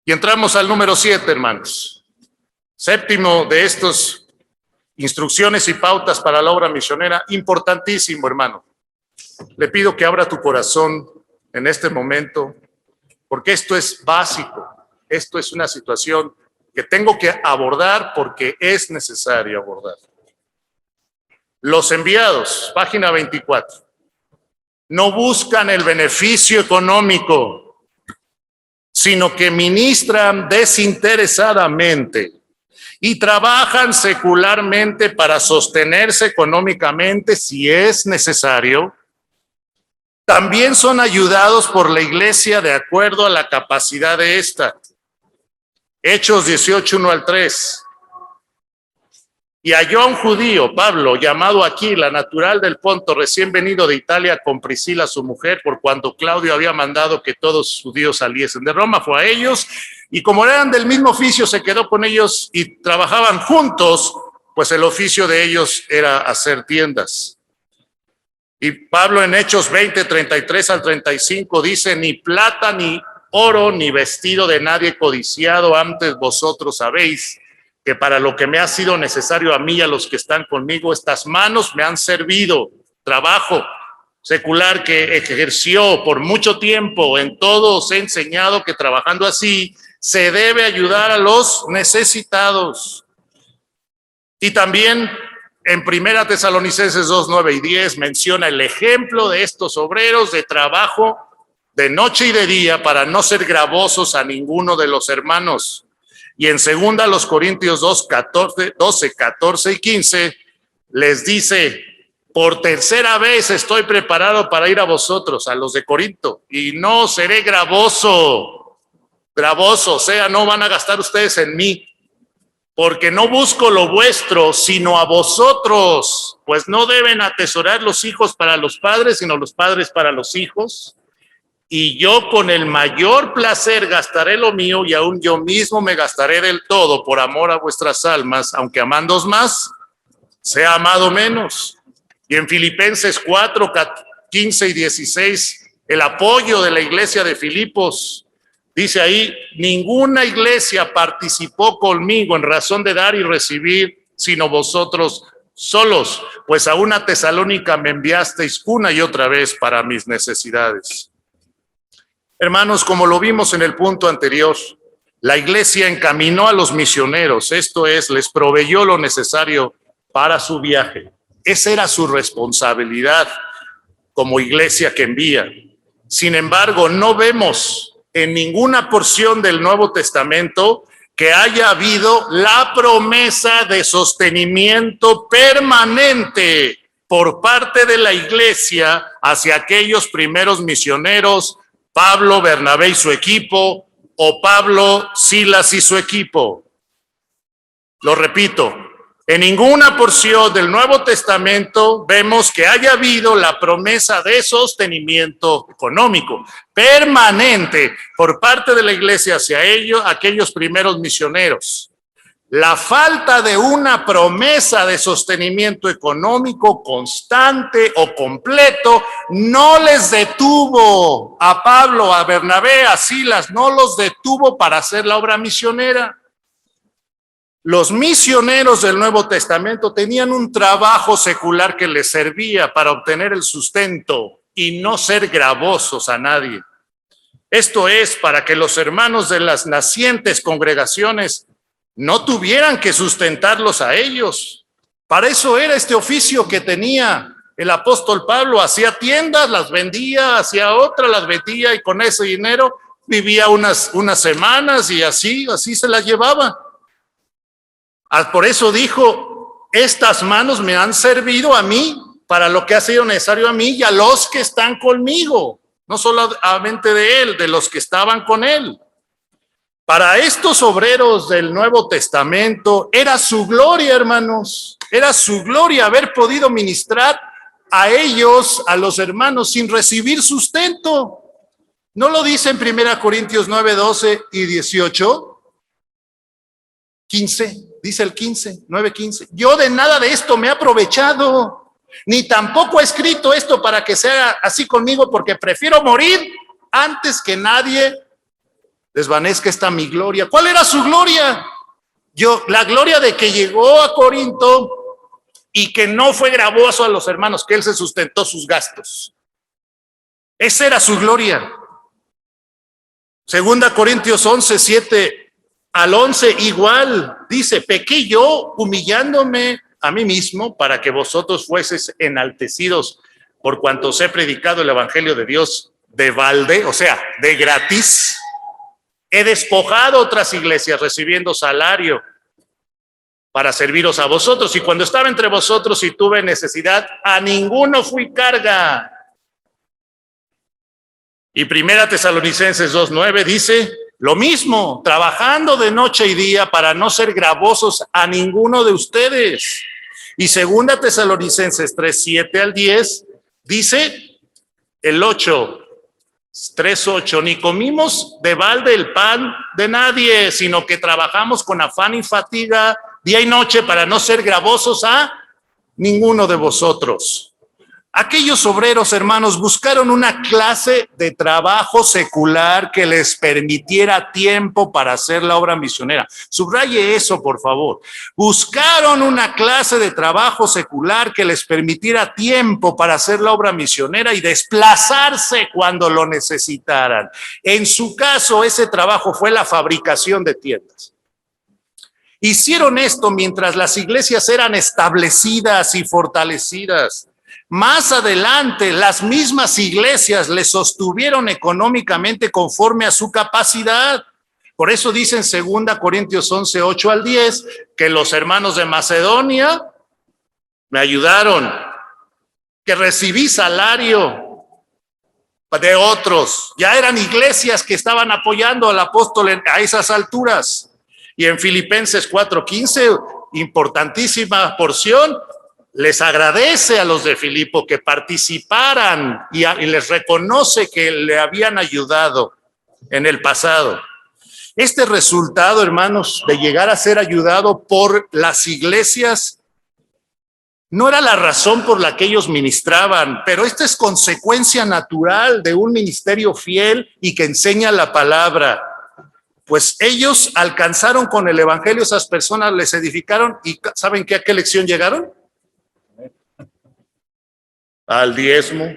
Y entramos al número 7, hermanos. Séptimo de estos instrucciones y pautas para la obra misionera, importantísimo, hermano. Le pido que abra tu corazón en este momento, porque esto es básico. Esto es una situación que tengo que abordar porque es necesario abordar. Los enviados, página 24, no buscan el beneficio económico, sino que ministran desinteresadamente y trabajan secularmente para sostenerse económicamente si es necesario. También son ayudados por la iglesia de acuerdo a la capacidad de ésta. Hechos 18, 1 al 3. Y halló a un judío, Pablo, llamado Aquila, natural del Ponto, recién venido de Italia con Priscila, su mujer, por cuanto Claudio había mandado que todos los judíos saliesen de Roma. Fue a ellos, y como eran del mismo oficio, se quedó con ellos y trabajaban juntos, pues el oficio de ellos era hacer tiendas. Y Pablo en Hechos 20, 33 al 35 dice: ni plata, ni oro, ni vestido de nadie codiciado, antes vosotros sabéis que para lo que me ha sido necesario a mí y a los que están conmigo, estas manos me han servido. Trabajo secular que ejerció por mucho tiempo, en todo os he enseñado que trabajando así se debe ayudar a los necesitados. Y también en Primera Tesalonicenses 2, 9 y 10 menciona el ejemplo de estos obreros de trabajo de noche y de día para no ser gravosos a ninguno de los hermanos. Y en 2 Corintios 2, 12, 14 y 15 les dice: por tercera vez estoy preparado para ir a vosotros, a los de Corinto, y no seré gravoso, o sea, no van a gastar ustedes en mí, porque no busco lo vuestro, sino a vosotros, pues no deben atesorar los hijos para los padres, sino los padres para los hijos. Y yo con el mayor placer gastaré lo mío, y aún yo mismo me gastaré del todo por amor a vuestras almas, aunque amándoos más, sea amado menos. Y en Filipenses 4, 15 y 16, el apoyo de la iglesia de Filipos, dice ahí: ninguna iglesia participó conmigo en razón de dar y recibir, sino vosotros solos, pues a una Tesalónica me enviasteis una y otra vez para mis necesidades. Hermanos, como lo vimos en el punto anterior, la iglesia encaminó a los misioneros, esto es, les proveyó lo necesario para su viaje. Esa era su responsabilidad como iglesia que envía. Sin embargo, no vemos en ninguna porción del Nuevo Testamento que haya habido la promesa de sostenimiento permanente por parte de la iglesia hacia aquellos primeros misioneros, Pablo, Bernabé y su equipo, o Pablo, Silas y su equipo. Lo repito, en ninguna porción del Nuevo Testamento vemos que haya habido la promesa de sostenimiento económico permanente por parte de la iglesia hacia ellos, aquellos primeros misioneros. La falta de una promesa de sostenimiento económico constante o completo no les detuvo a Pablo, a Bernabé, a Silas, no los detuvo para hacer la obra misionera. Los misioneros del Nuevo Testamento tenían un trabajo secular que les servía para obtener el sustento y no ser gravosos a nadie. Esto es, para que los hermanos de las nacientes congregaciones no tuvieran que sustentarlos a ellos. Para eso era este oficio que tenía el apóstol Pablo. Hacía tiendas, las vendía, hacía otras, las vendía, y con ese dinero vivía unas semanas, y así se las llevaba. Por eso dijo: estas manos me han servido a mí para lo que ha sido necesario a mí y a los que están conmigo. No solamente de él, de los que estaban con él. Para estos obreros del Nuevo Testamento era su gloria, hermanos, era su gloria haber podido ministrar a ellos, a los hermanos, sin recibir sustento. ¿No lo dice en 1 Corintios 9, 12 y 18? 15, dice el 15, 9, 15. Yo de nada de esto me he aprovechado, ni tampoco he escrito esto para que sea así conmigo, porque prefiero morir antes que nadie desvanezca esta mi gloria. ¿Cuál era su gloria? La gloria de que llegó a Corinto y que no fue gravoso a los hermanos, que él se sustentó sus gastos. Esa era su gloria. Segunda Corintios 11, 7 al 11, igual, dice, pequé yo humillándome a mí mismo para que vosotros fueseis enaltecidos por cuanto os he predicado el evangelio de Dios de balde, o sea, de gratis. He despojado otras iglesias recibiendo salario para serviros a vosotros. Y cuando estaba entre vosotros y tuve necesidad, a ninguno fui carga. Y Primera Tesalonicenses 2:9 dice lo mismo, trabajando de noche y día para no ser gravosos a ninguno de ustedes. Y Segunda Tesalonicenses 3:7 al 10 dice el 3:8, ni comimos de balde el pan de nadie, sino que trabajamos con afán y fatiga día y noche para no ser gravosos a ninguno de vosotros. Aquellos obreros, hermanos, buscaron una clase de trabajo secular que les permitiera tiempo para hacer la obra misionera. Subraye eso, por favor. Buscaron una clase de trabajo secular que les permitiera tiempo para hacer la obra misionera y desplazarse cuando lo necesitaran. En su caso, ese trabajo fue la fabricación de tiendas. Hicieron esto mientras las iglesias eran establecidas y fortalecidas. Más adelante, las mismas iglesias les sostuvieron económicamente conforme a su capacidad. Por eso dice en 2 Corintios 11, 8 al 10, que los hermanos de Macedonia me ayudaron, que recibí salario de otros. Ya eran iglesias que estaban apoyando al apóstol a esas alturas. Y en Filipenses 4:15, importantísima porción, les agradece a los de Filipo que participaran y les reconoce que le habían ayudado en el pasado. Este resultado, hermanos, de llegar a ser ayudado por las iglesias, no era la razón por la que ellos ministraban, pero esta es consecuencia natural de un ministerio fiel y que enseña la palabra. Pues ellos alcanzaron con el evangelio, esas personas les edificaron y ¿saben qué? ¿A qué lección llegaron? Al diezmo,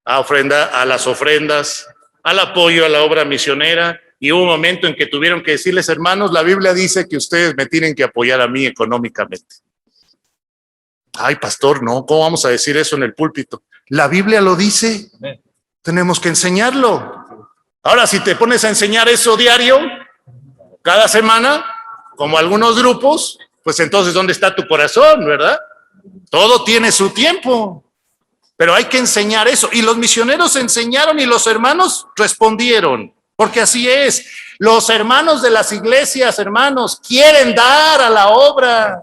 a las ofrendas, al apoyo a la obra misionera, y hubo un momento en que tuvieron que decirles, hermanos, la Biblia dice que ustedes me tienen que apoyar a mí económicamente. Ay, pastor, no, ¿cómo vamos a decir eso en el púlpito? La Biblia lo dice, tenemos que enseñarlo. Ahora, si te pones a enseñar eso diario, cada semana, como algunos grupos, pues entonces, ¿dónde está tu corazón, verdad? Todo tiene su tiempo. Pero hay que enseñar eso. Y los misioneros enseñaron y los hermanos respondieron. Porque así es. Los hermanos de las iglesias, hermanos, quieren dar a la obra.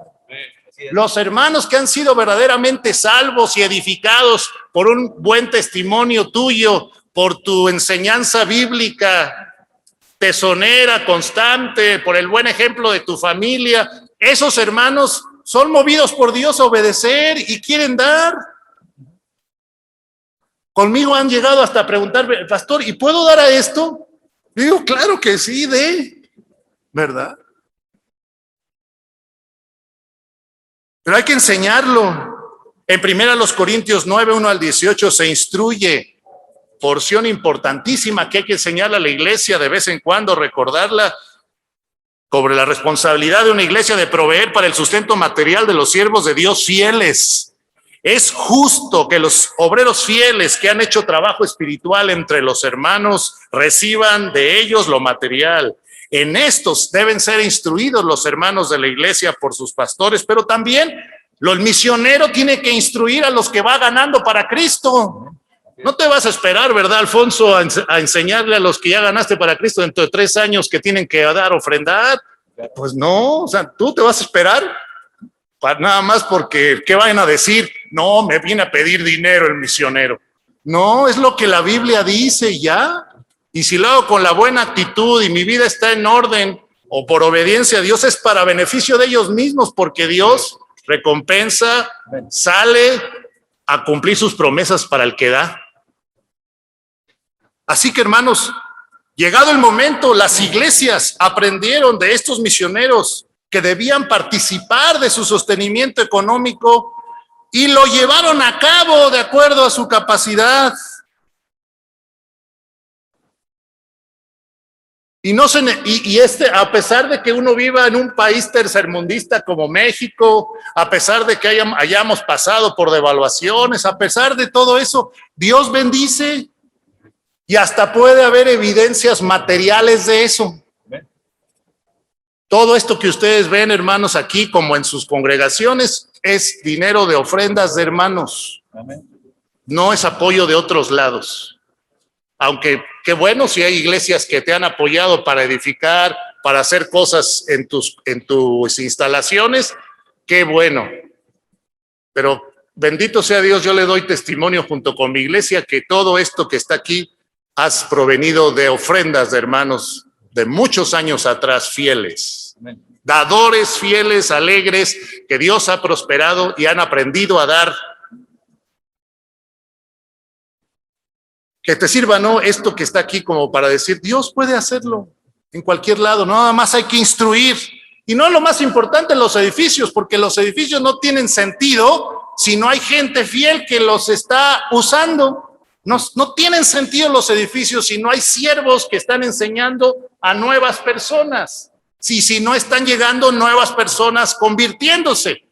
Los hermanos que han sido verdaderamente salvos y edificados por un buen testimonio tuyo, por tu enseñanza bíblica, tesonera, constante, por el buen ejemplo de tu familia, esos hermanos son movidos por Dios a obedecer y quieren dar. Conmigo han llegado hasta preguntarme, pastor, ¿y puedo dar a esto? Yo digo, claro que sí, ¿verdad? Pero hay que enseñarlo. En 1 Corintios 9, 1 al 18 se instruye, porción importantísima que hay que enseñarle a la iglesia de vez en cuando, recordarla, sobre la responsabilidad de una iglesia de proveer para el sustento material de los siervos de Dios fieles. Es justo que los obreros fieles que han hecho trabajo espiritual entre los hermanos reciban de ellos lo material. En estos deben ser instruidos los hermanos de la iglesia por sus pastores, pero también el misionero tiene que instruir a los que va ganando para Cristo. No te vas a esperar, ¿verdad, Alfonso, a enseñarle a los que ya ganaste para Cristo dentro de 3 años que tienen que dar ofrendar? Pues no, o sea, tú te vas a esperar nada más porque, ¿qué vayan a decir? No, me viene a pedir dinero el misionero. No, es lo que la Biblia dice ya. Y si lo hago con la buena actitud y mi vida está en orden o por obediencia a Dios, es para beneficio de ellos mismos, porque Dios recompensa, sale a cumplir sus promesas para el que da. Así que, hermanos, Llegado el momento, las iglesias aprendieron de estos misioneros que debían participar de su sostenimiento económico y lo llevaron a cabo de acuerdo a su capacidad. A pesar de que uno viva en un país tercermundista como México, a pesar de que hayamos pasado por devaluaciones, a pesar de todo eso, Dios bendice y hasta puede haber evidencias materiales de eso. Todo esto que ustedes ven, hermanos, aquí como en sus congregaciones, es dinero de ofrendas de hermanos. No es apoyo de otros lados. Aunque qué bueno si hay iglesias que te han apoyado para edificar, para hacer cosas en tus instalaciones, qué bueno. Pero bendito sea Dios, yo le doy testimonio junto con mi iglesia que todo esto que está aquí has provenido de ofrendas de hermanos de muchos años atrás, fieles. Amén. Dadores fieles, alegres, que Dios ha prosperado y han aprendido a dar. Que te sirva, ¿no? Esto que está aquí como para decir, Dios puede hacerlo en cualquier lado, no, nada más hay que instruir. Y no es lo más importante en los edificios, porque los edificios no tienen sentido si no hay gente fiel que los está usando. No tienen sentido los edificios si no hay siervos que están enseñando a nuevas personas. Si no están llegando nuevas personas convirtiéndose.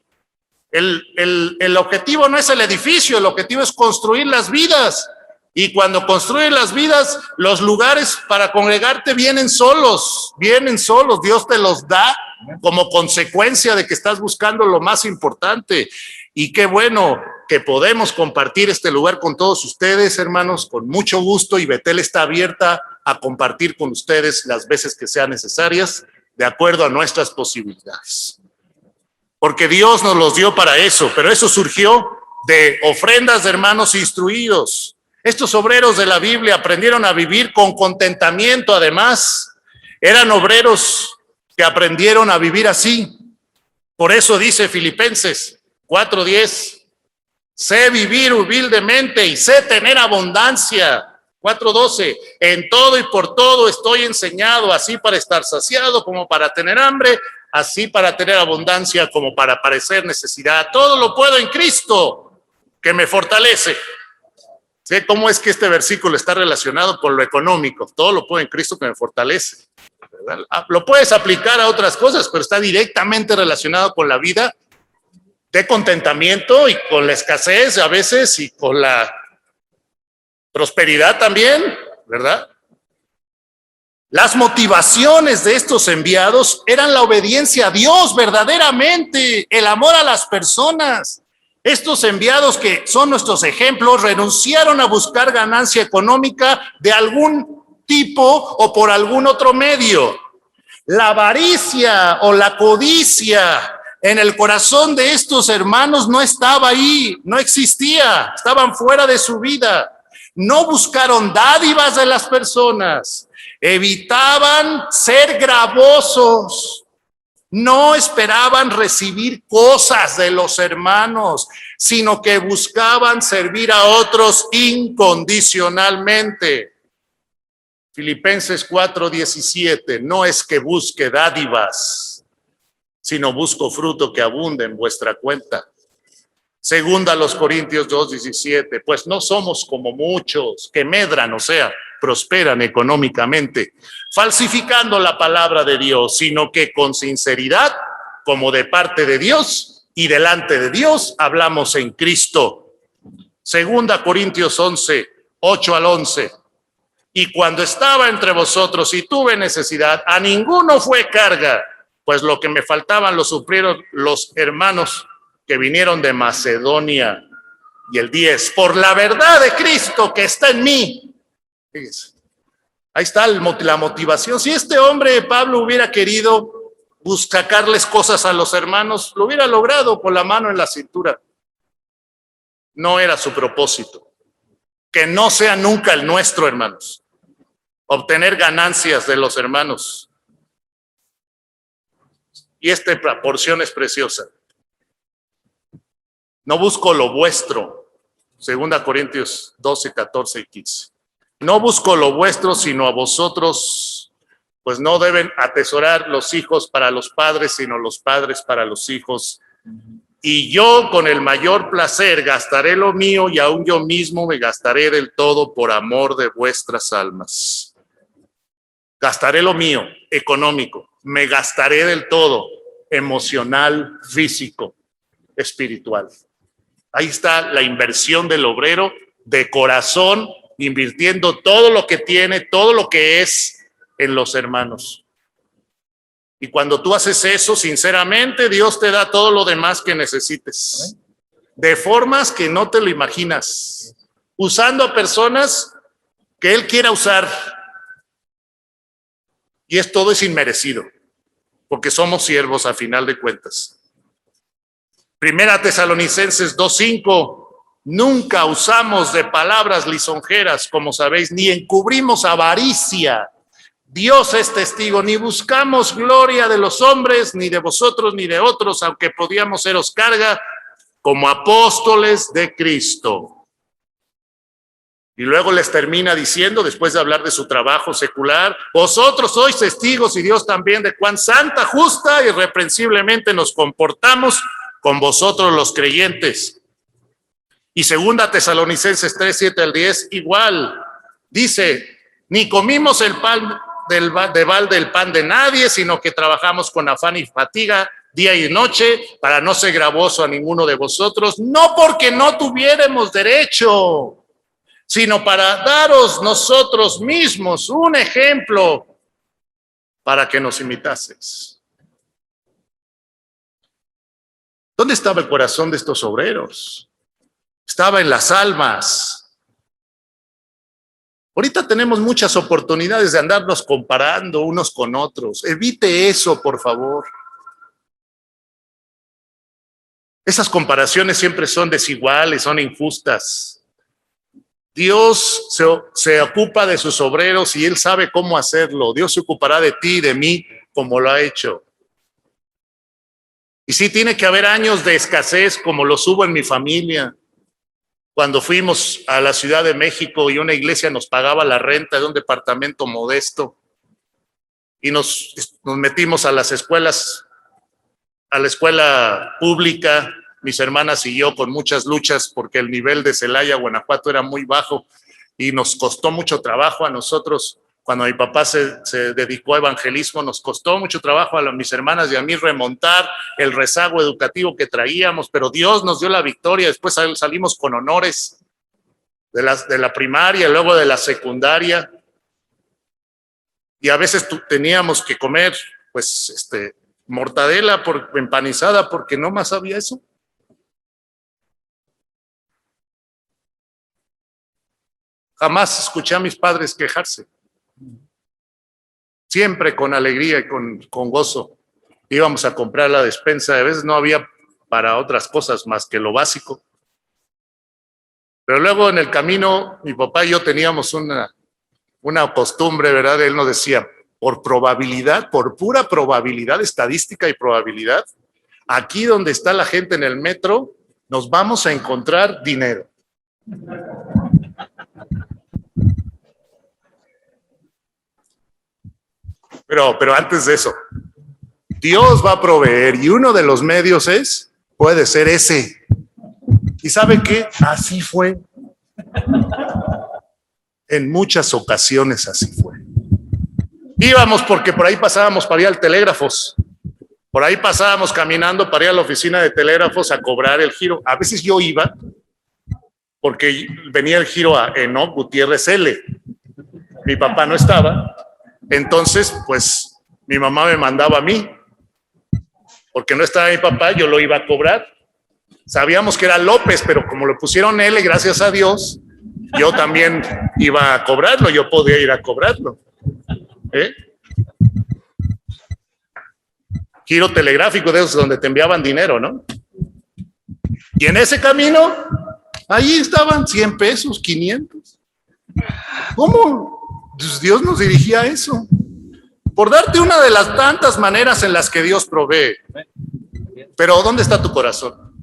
El objetivo no es el edificio, el objetivo es construir las vidas. Y cuando construyes las vidas, los lugares para congregarte vienen solos, Dios te los da como consecuencia de que estás buscando lo más importante. Y qué bueno que podemos compartir este lugar con todos ustedes, hermanos, con mucho gusto, y Betel está abierta a compartir con ustedes las veces que sean necesarias, de acuerdo a nuestras posibilidades. Porque Dios nos los dio para eso, pero eso surgió de ofrendas de hermanos instruidos. Estos obreros de la Biblia aprendieron a vivir con contentamiento, además. Eran obreros que aprendieron a vivir así. Por eso dice Filipenses 4:10, sé vivir humildemente y sé tener abundancia. 4:12, en todo y por todo estoy enseñado, así para estar saciado como para tener hambre, así para tener abundancia como para padecer necesidad. Todo lo puedo en Cristo, que me fortalece. ¿Sí? ¿Cómo es que este versículo está relacionado con lo económico? Todo lo puedo en Cristo que me fortalece, ¿verdad? Lo puedes aplicar a otras cosas, pero está directamente relacionado con la vida de contentamiento y con la escasez a veces y con la prosperidad también, ¿verdad? Las motivaciones de estos enviados eran la obediencia a Dios verdaderamente, el amor a las personas. Estos enviados, que son nuestros ejemplos, renunciaron a buscar ganancia económica de algún tipo o por algún otro medio. La avaricia o la codicia en el corazón de estos hermanos no estaba ahí, no existía, estaban fuera de su vida. No buscaron dádivas de las personas, evitaban ser gravosos. No esperaban recibir cosas de los hermanos, sino que buscaban servir a otros incondicionalmente. Filipenses 4:17, no es que busque dádivas, sino busco fruto que abunde en vuestra cuenta. Segunda a los Corintios 2:17, pues no somos como muchos que medran, o sea, prosperan económicamente, falsificando la palabra de Dios, sino que con sinceridad, como de parte de Dios y delante de Dios, hablamos en Cristo. Segunda Corintios 11:8-11, y cuando estaba entre vosotros y tuve necesidad, a ninguno fue carga, pues lo que me faltaban lo suplieron los hermanos que vinieron de Macedonia. Y el 10, por la verdad de Cristo que está en mí. Fíjense, ahí está la motivación. Si este hombre, Pablo, hubiera querido sacarles cosas a los hermanos, lo hubiera logrado con la mano en la cintura. No era su propósito. Que no sea nunca el nuestro, hermanos. Obtener ganancias de los hermanos. Y esta porción es preciosa. No busco lo vuestro. 2 Corintios 12, 14 y 15. No busco lo vuestro, sino a vosotros, pues no deben atesorar los hijos para los padres, sino los padres para los hijos. Y yo con el mayor placer gastaré lo mío, y aún yo mismo me gastaré del todo por amor de vuestras almas. Gastaré lo mío, económico, me gastaré del todo, emocional, físico, espiritual. Ahí está la inversión del obrero de corazón, invirtiendo todo lo que tiene, todo lo que es en los hermanos. Y cuando tú haces eso, sinceramente, Dios te da todo lo demás que necesites, de formas que no te lo imaginas, usando a personas que Él quiera usar. Y todo es inmerecido, porque somos siervos a final de cuentas. Primera Tesalonicenses 2:5. Nunca usamos de palabras lisonjeras, como sabéis, ni encubrimos avaricia. Dios es testigo, ni buscamos gloria de los hombres, ni de vosotros, ni de otros, aunque podíamos seros carga, como apóstoles de Cristo. Y luego les termina diciendo, después de hablar de su trabajo secular, vosotros sois testigos, y Dios también, de cuán santa, justa y irreprensiblemente nos comportamos con vosotros los creyentes. Y segunda Tesalonicenses 3:7-10, igual, dice, ni comimos el pan de balde el pan de nadie, sino que trabajamos con afán y fatiga día y noche para no ser gravoso a ninguno de vosotros, no porque no tuviéramos derecho, sino para daros nosotros mismos un ejemplo para que nos imitaseis. ¿Dónde estaba el corazón de estos obreros? Estaba en las almas. Ahorita tenemos muchas oportunidades de andarnos comparando unos con otros. Evite eso, por favor. Esas comparaciones siempre son desiguales, son injustas. Dios se ocupa de sus obreros y Él sabe cómo hacerlo. Dios se ocupará de ti y de mí como lo ha hecho. Y sí, tiene que haber años de escasez como los hubo en mi familia. Cuando fuimos a la Ciudad de México y una iglesia nos pagaba la renta de un departamento modesto y nos metimos a las escuelas, a la escuela pública, mis hermanas y yo, con muchas luchas porque el nivel de Celaya, Guanajuato era muy bajo y nos costó mucho trabajo a nosotros. Cuando mi papá se dedicó a evangelismo, nos costó mucho trabajo a mis hermanas y a mí remontar el rezago educativo que traíamos, pero Dios nos dio la victoria. Después salimos con honores de la primaria, luego de la secundaria, y a veces teníamos que comer pues mortadela empanizada porque no más había eso. Jamás escuché a mis padres quejarse. Siempre con alegría y con gozo íbamos a comprar la despensa. A veces no había para otras cosas más que lo básico. Pero luego en el camino, mi papá y yo teníamos una costumbre, ¿verdad? Él nos decía, por probabilidad, por pura probabilidad, estadística y probabilidad, aquí donde está la gente en el metro, nos vamos a encontrar dinero. Pero antes de eso, Dios va a proveer y uno de los medios puede ser ese. ¿Y sabe qué? Así fue. En muchas ocasiones así fue. Íbamos porque por ahí pasábamos para ir al Telégrafos. Por ahí pasábamos caminando para ir a la oficina de Telégrafos a cobrar el giro. A veces yo iba porque venía el giro a Enoc Gutiérrez L. Mi papá no estaba. Entonces, pues, mi mamá me mandaba a mí, porque no estaba mi papá, yo lo iba a cobrar. Sabíamos que era López, pero como lo pusieron L, gracias a Dios, yo también iba a cobrarlo, yo podía ir a cobrarlo. Giro telegráfico de esos donde te enviaban dinero, ¿no? Y en ese camino, ahí estaban 100 pesos, 500. ¿Cómo? Dios nos dirigía a eso. Por darte una de las tantas maneras en las que Dios provee. Pero ¿dónde está tu corazón?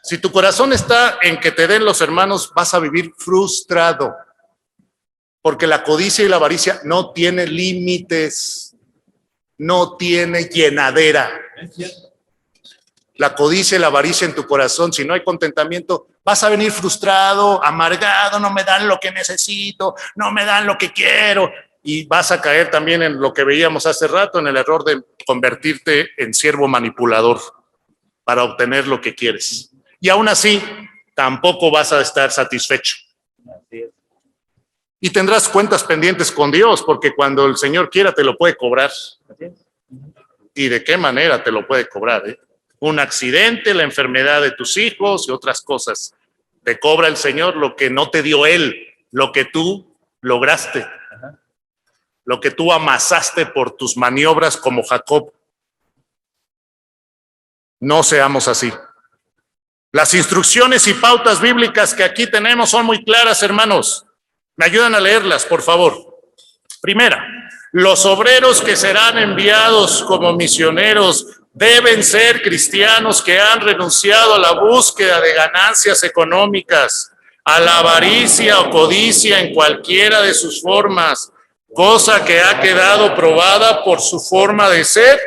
Si tu corazón está en que te den los hermanos, vas a vivir frustrado. Porque la codicia y la avaricia no tiene límites, no tiene llenadera. La codicia y la avaricia en tu corazón, si no hay contentamiento, vas a venir frustrado, amargado, no me dan lo que necesito, no me dan lo que quiero. Y vas a caer también en lo que veíamos hace rato, en el error de convertirte en siervo manipulador para obtener lo que quieres. Y aún así, tampoco vas a estar satisfecho. Y tendrás cuentas pendientes con Dios, porque cuando el Señor quiera te lo puede cobrar. ¿Y de qué manera te lo puede cobrar? Un accidente, la enfermedad de tus hijos y otras cosas. Te cobra el Señor lo que no te dio Él, lo que tú lograste, lo que tú amasaste por tus maniobras como Jacob. No seamos así. Las instrucciones y pautas bíblicas que aquí tenemos son muy claras, hermanos. ¿Me ayudan a leerlas, por favor? Primera, los obreros que serán enviados como misioneros deben ser cristianos que han renunciado a la búsqueda de ganancias económicas, a la avaricia o codicia en cualquiera de sus formas, cosa que ha quedado probada por su forma de ser.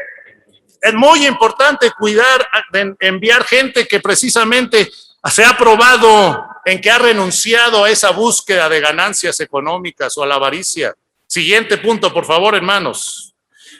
Es muy importante cuidar de enviar gente que precisamente se ha probado en que ha renunciado a esa búsqueda de ganancias económicas o a la avaricia. Siguiente punto, por favor, hermanos.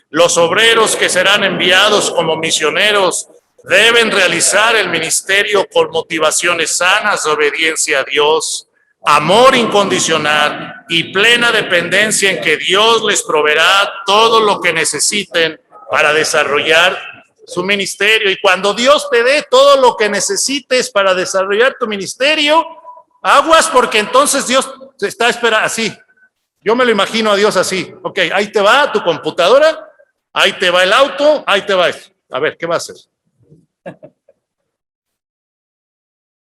Los obreros que serán enviados como misioneros deben realizar el ministerio con motivaciones sanas de obediencia a Dios, amor incondicional y plena dependencia en que Dios les proveerá todo lo que necesiten para desarrollar su ministerio. Y cuando Dios te dé todo lo que necesites para desarrollar tu ministerio, aguas, porque entonces Dios te está esperando así. Yo me lo imagino a Dios así. Ok, ahí te va tu computadora, ahí te va el auto, ahí te va esto. A ver, ¿qué va a hacer?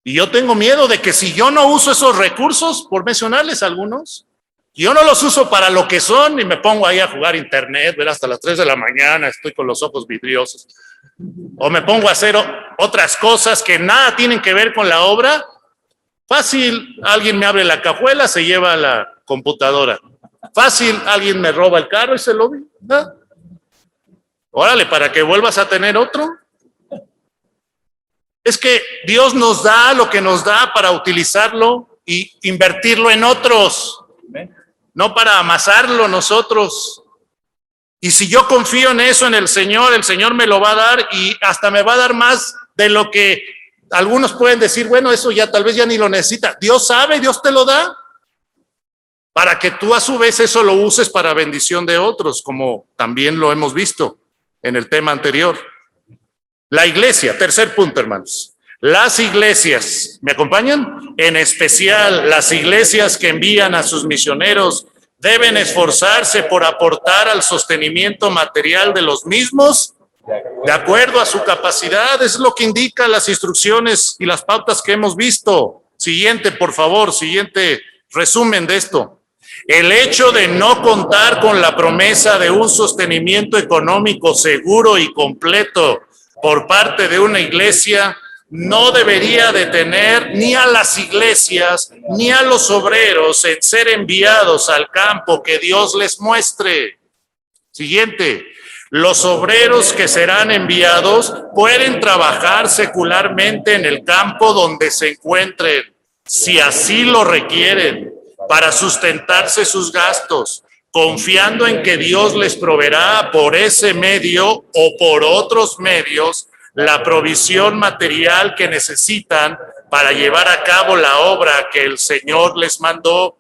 Y yo tengo miedo de que si yo no uso esos recursos, por mencionarles algunos, yo no los uso para lo que son y me pongo ahí a jugar internet, ver hasta las 3 de la mañana, estoy con los ojos vidriosos. O me pongo a hacer otras cosas que nada tienen que ver con la obra. Fácil, alguien me abre la cajuela, se lleva la computadora. Fácil, alguien me roba el carro y se lo vi. ¿No? Órale, para que vuelvas a tener otro. Es que Dios nos da lo que nos da para utilizarlo y invertirlo en otros, no para amasarlo nosotros. Y si yo confío en eso, en el Señor me lo va a dar y hasta me va a dar más de lo que algunos pueden decir, bueno, eso ya tal vez ya ni lo necesita. Dios sabe, Dios te lo da para que tú a su vez eso lo uses para bendición de otros, como también lo hemos visto en el tema anterior. La iglesia, tercer punto, hermanos. Las iglesias, ¿me acompañan? En especial las iglesias que envían a sus misioneros deben esforzarse por aportar al sostenimiento material de los mismos de acuerdo a su capacidad. Es lo que indican las instrucciones y las pautas que hemos visto. Siguiente, por favor, siguiente resumen de esto. El hecho de no contar con la promesa de un sostenimiento económico seguro y completo por parte de una iglesia no debería detener ni a las iglesias ni a los obreros en ser enviados al campo que Dios les muestre. Siguiente. Los obreros que serán enviados pueden trabajar secularmente en el campo donde se encuentren, si así lo requieren, para sustentarse sus gastos, confiando en que Dios les proveerá por ese medio o por otros medios la provisión material que necesitan para llevar a cabo la obra que el Señor les mandó.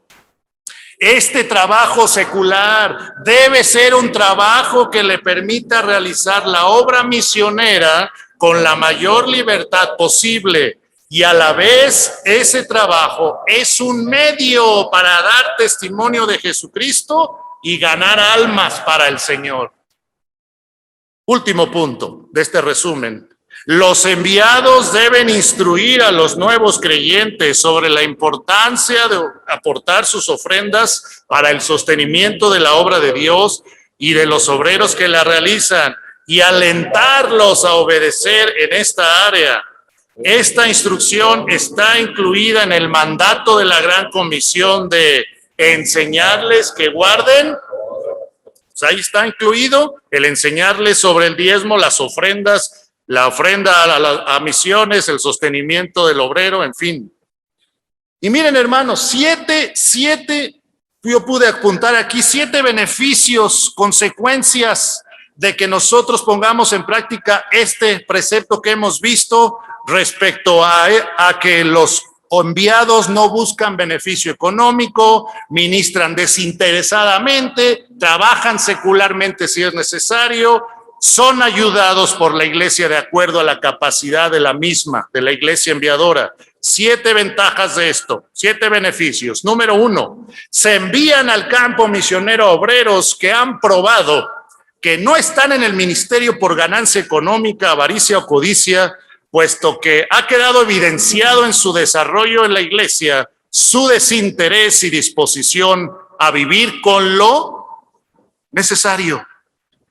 Este trabajo secular debe ser un trabajo que le permita realizar la obra misionera con la mayor libertad posible, y a la vez ese trabajo es un medio para dar testimonio de Jesucristo y ganar almas para el Señor. Último punto de este resumen. Los enviados deben instruir a los nuevos creyentes sobre la importancia de aportar sus ofrendas para el sostenimiento de la obra de Dios y de los obreros que la realizan, y alentarlos a obedecer en esta área. Esta instrucción está incluida en el mandato de la Gran Comisión de enseñarles que guarden. Pues ahí está incluido el enseñarles sobre el diezmo, las ofrendas, la ofrenda a misiones, el sostenimiento del obrero, en fin. Y miren, hermanos, yo pude apuntar aquí 7 beneficios, consecuencias de que nosotros pongamos en práctica este precepto que hemos visto respecto a que los enviados no buscan beneficio económico, ministran desinteresadamente, trabajan secularmente si es necesario, son ayudados por la iglesia de acuerdo a la capacidad de la misma, de la iglesia enviadora. 7 ventajas de esto, 7 beneficios. Número 1, se envían al campo misionero obreros que han probado que no están en el ministerio por ganancia económica, avaricia o codicia, puesto que ha quedado evidenciado en su desarrollo en la iglesia su desinterés y disposición a vivir con lo necesario.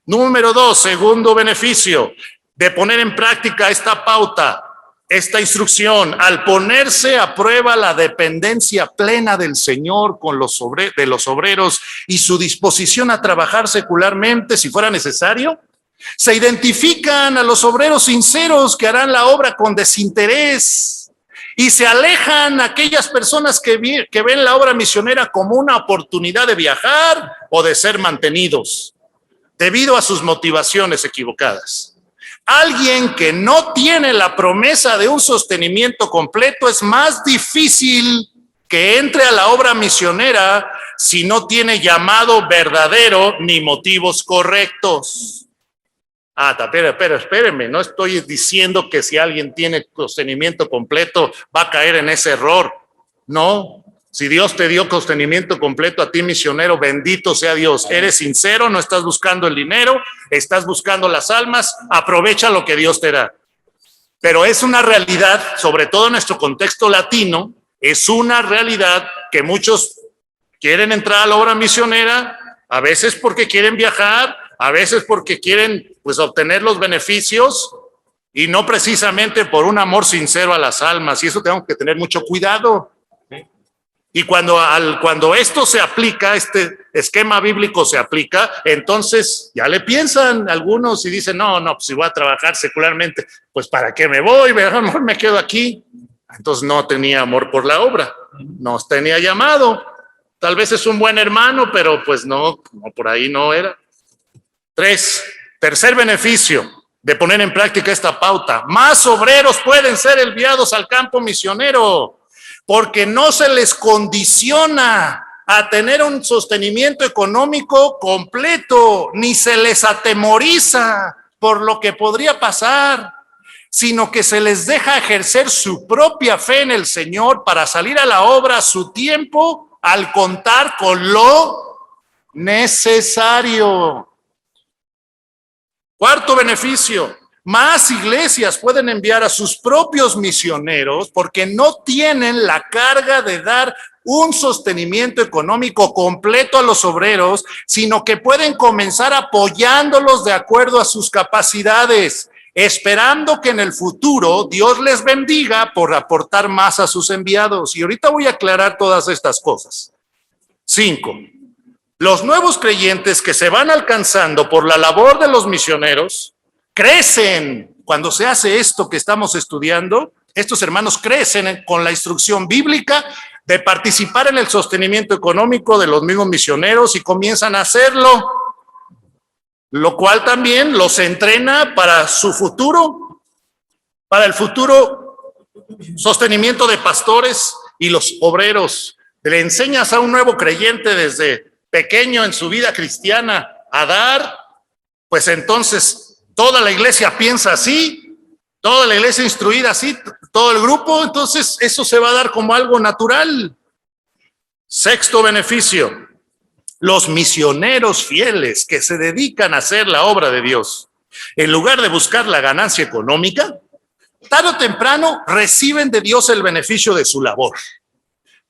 Número 2, segundo beneficio, de poner en práctica esta pauta, esta instrucción, al ponerse a prueba la dependencia plena del Señor de los obreros y su disposición a trabajar secularmente si fuera necesario, se identifican a los obreros sinceros que harán la obra con desinterés y se alejan aquellas personas que ven la obra misionera como una oportunidad de viajar o de ser mantenidos debido a sus motivaciones equivocadas. Alguien que no tiene la promesa de un sostenimiento completo es más difícil que entre a la obra misionera si no tiene llamado verdadero ni motivos correctos. Espérenme, no estoy diciendo que si alguien tiene sostenimiento completo va a caer en ese error. No, si Dios te dio sostenimiento completo a ti, misionero, bendito sea Dios. Eres sincero, no estás buscando el dinero, estás buscando las almas, aprovecha lo que Dios te da. Pero es una realidad, sobre todo en nuestro contexto latino, es una realidad que muchos quieren entrar a la obra misionera, a veces porque quieren viajar, a veces porque quieren obtener los beneficios y no precisamente por un amor sincero a las almas. Y eso tenemos que tener mucho cuidado. Y cuando esto se aplica, este esquema bíblico se aplica, entonces ya le piensan algunos y dicen, no, pues si voy a trabajar secularmente, pues ¿para qué me voy? Mejor me quedo aquí. Entonces no tenía amor por la obra, no tenía llamado. Tal vez es un buen hermano, pero pues no por ahí no era. 3, tercer beneficio de poner en práctica esta pauta. Más obreros pueden ser enviados al campo misionero, porque no se les condiciona a tener un sostenimiento económico completo, ni se les atemoriza por lo que podría pasar, sino que se les deja ejercer su propia fe en el Señor para salir a la obra a su tiempo al contar con lo necesario. Cuarto beneficio. Más iglesias pueden enviar a sus propios misioneros porque no tienen la carga de dar un sostenimiento económico completo a los obreros, sino que pueden comenzar apoyándolos de acuerdo a sus capacidades, esperando que en el futuro Dios les bendiga por aportar más a sus enviados. Y ahorita voy a aclarar todas estas cosas. 5. Los nuevos creyentes que se van alcanzando por la labor de los misioneros crecen. Cuando se hace esto que estamos estudiando, estos hermanos crecen con la instrucción bíblica de participar en el sostenimiento económico de los mismos misioneros y comienzan a hacerlo, lo cual también los entrena para su futuro, para el futuro sostenimiento de pastores y los obreros. Le enseñas a un nuevo creyente desde pequeño en su vida cristiana a dar, pues entonces toda la iglesia piensa así, toda la iglesia instruida así, todo el grupo, entonces eso se va a dar como algo natural. Sexto beneficio, los misioneros fieles que se dedican a hacer la obra de Dios, en lugar de buscar la ganancia económica, tarde o temprano reciben de Dios el beneficio de su labor.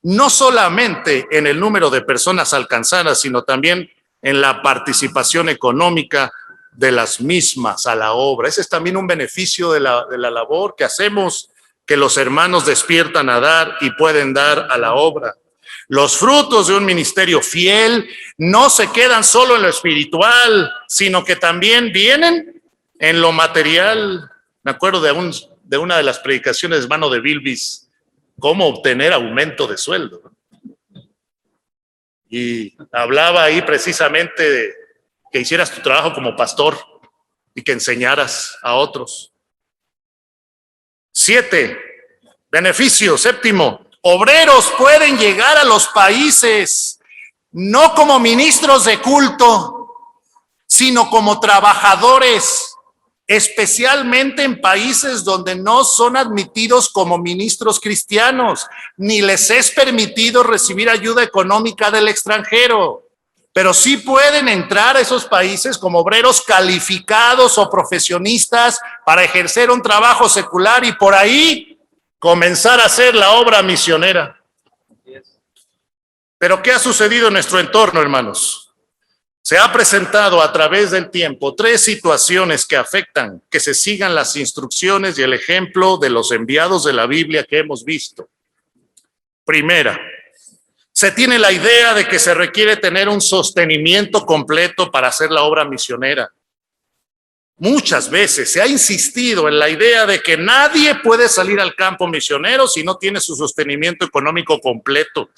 No solamente en el número de personas alcanzadas, sino también en la participación económica de las mismas a la obra. Ese es también un beneficio de la labor que hacemos, que los hermanos despiertan a dar y pueden dar a la obra. Los frutos de un ministerio fiel no se quedan solo en lo espiritual, sino que también vienen en lo material. Me acuerdo de una de las predicaciones de hermano de Bilbis, cómo obtener aumento de sueldo. Y hablaba ahí precisamente de que hicieras tu trabajo como pastor y que enseñaras a otros. 7, beneficio. 7, obreros pueden llegar a los países no como ministros de culto, sino como trabajadores, especialmente en países donde no son admitidos como ministros cristianos, ni les es permitido recibir ayuda económica del extranjero. Pero sí pueden entrar a esos países como obreros calificados o profesionistas para ejercer un trabajo secular y por ahí comenzar a hacer la obra misionera. Pero ¿qué ha sucedido en nuestro entorno, hermanos? Se ha presentado a través del tiempo 3 situaciones que afectan que se sigan las instrucciones y el ejemplo de los enviados de la Biblia que hemos visto. Primera, se tiene la idea de que se requiere tener un sostenimiento completo para hacer la obra misionera. Muchas veces se ha insistido en la idea de que nadie puede salir al campo misionero si no tiene su sostenimiento económico completo.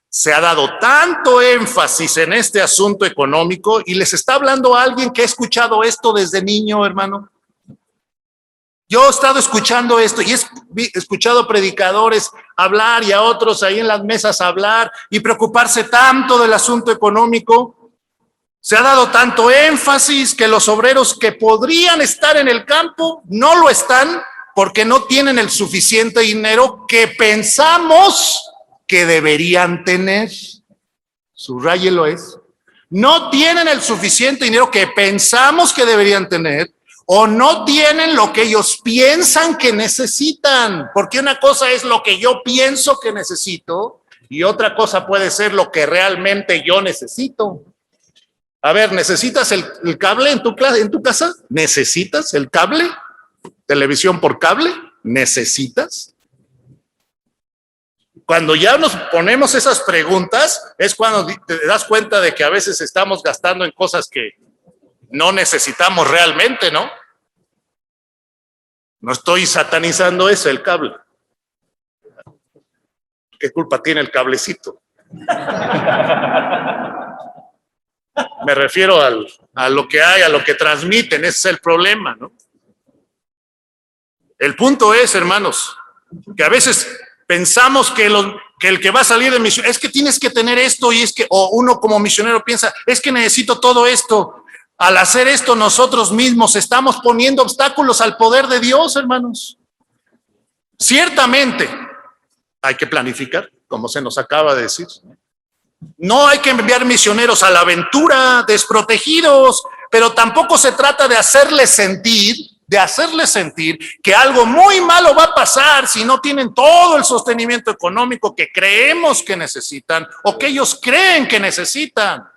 Se ha dado tanto énfasis en este asunto económico y les está hablando a alguien que ha escuchado esto desde niño, hermano. Yo he estado escuchando esto y he escuchado predicadores hablar y a otros ahí en las mesas hablar y preocuparse tanto del asunto económico. Se ha dado tanto énfasis que los obreros que podrían estar en el campo no lo están porque no tienen el suficiente dinero que pensamos que deberían tener. Subráyelo eso. No tienen el suficiente dinero que pensamos que deberían tener o no tienen lo que ellos piensan que necesitan, porque una cosa es lo que yo pienso que necesito y otra cosa puede ser lo que realmente yo necesito. A ver, ¿necesitas el cable en tu casa? ¿Necesitas el cable? ¿Televisión por cable? ¿Necesitas? Cuando ya nos ponemos esas preguntas, es cuando te das cuenta de que a veces estamos gastando en cosas que no necesitamos realmente, ¿no? No estoy satanizando eso, el cable. ¿Qué culpa tiene el cablecito? Me refiero a lo que hay, a lo que transmiten, ese es el problema, ¿no? El punto es, hermanos, que a veces pensamos que el que va a salir de misión, es que tienes que tener esto y es que, o uno como misionero piensa, es que necesito todo esto. Al hacer esto nosotros mismos estamos poniendo obstáculos al poder de Dios, hermanos. Ciertamente hay que planificar, como se nos acaba de decir. No hay que enviar misioneros a la aventura desprotegidos, pero tampoco se trata de hacerles sentir que algo muy malo va a pasar si no tienen todo el sostenimiento económico que creemos que necesitan o que ellos creen que necesitan.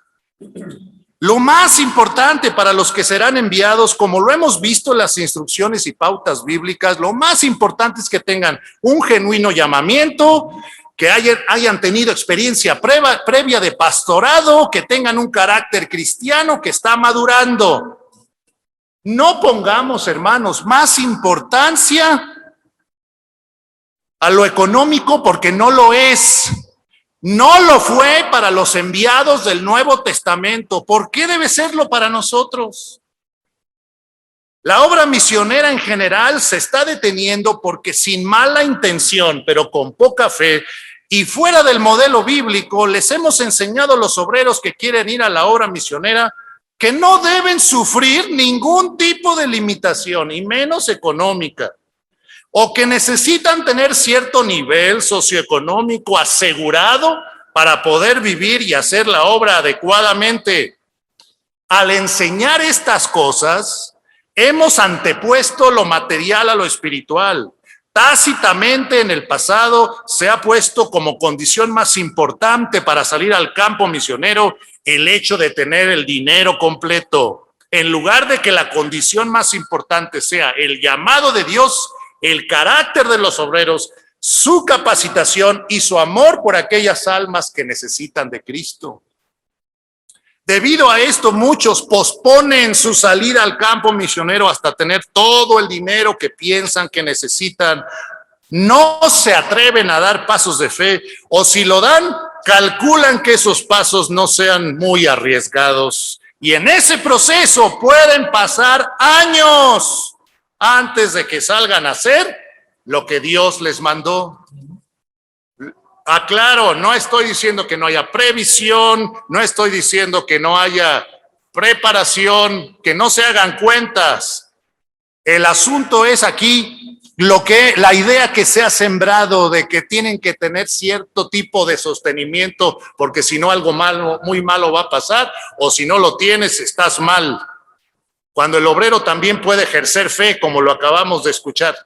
Lo más importante para los que serán enviados, como lo hemos visto en las instrucciones y pautas bíblicas, lo más importante es que tengan un genuino llamamiento, que hayan tenido experiencia previa de pastorado, que tengan un carácter cristiano que está madurando. No pongamos, hermanos, más importancia a lo económico porque no lo es. No lo fue para los enviados del Nuevo Testamento. ¿Por qué debe serlo para nosotros? La obra misionera en general se está deteniendo porque sin mala intención, pero con poca fe y fuera del modelo bíblico, les hemos enseñado a los obreros que quieren ir a la obra misionera que no deben sufrir ningún tipo de limitación, y menos económica, o que necesitan tener cierto nivel socioeconómico asegurado para poder vivir y hacer la obra adecuadamente. Al enseñar estas cosas, hemos antepuesto lo material a lo espiritual. Tácitamente en el pasado se ha puesto como condición más importante para salir al campo misionero el hecho de tener el dinero completo, en lugar de que la condición más importante sea el llamado de Dios, el carácter de los obreros, su capacitación y su amor por aquellas almas que necesitan de Cristo. Debido a esto, muchos posponen su salida al campo misionero hasta tener todo el dinero que piensan que necesitan. No se atreven a dar pasos de fe, o si lo dan, calculan que esos pasos no sean muy arriesgados. Y en ese proceso pueden pasar años antes de que salgan a hacer lo que Dios les mandó. Aclaro, no estoy diciendo que no haya previsión, no estoy diciendo que no haya preparación, que no se hagan cuentas. El asunto es aquí la idea que se ha sembrado de que tienen que tener cierto tipo de sostenimiento, porque si no algo malo, muy malo va a pasar, o si no lo tienes, estás mal. Cuando el obrero también puede ejercer fe, como lo acabamos de escuchar.